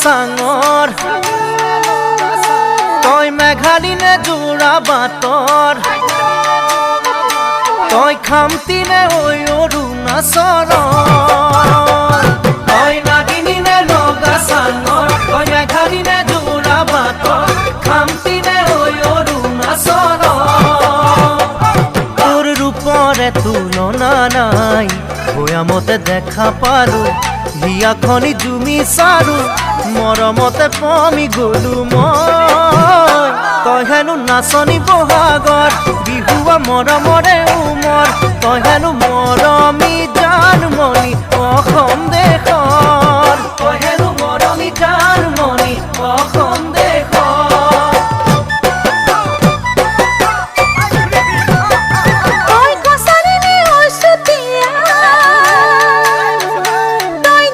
চাঙৰ তই মেঘালিনে যোৰা বাটৰ তই খামতিনে ঐ অৰুণাচলৰ তই নাগিনীনে লগা চাঙৰ তই মেঘালিনে যোৰা বাটৰ খামতিনে ঐ অৰুণাচলৰ তোৰ ৰূপৰে তুলনা নাই ভৈয়ামতে দেখা পালো হিয়াখনি জুমি চাৰো মৰমতে পমি গলো মই তই হেনো নাচনি বহাগৰ বিহুৱা মৰমৰে উমৰ তই হেনো মৰমী জানমণি অসম দেশৰ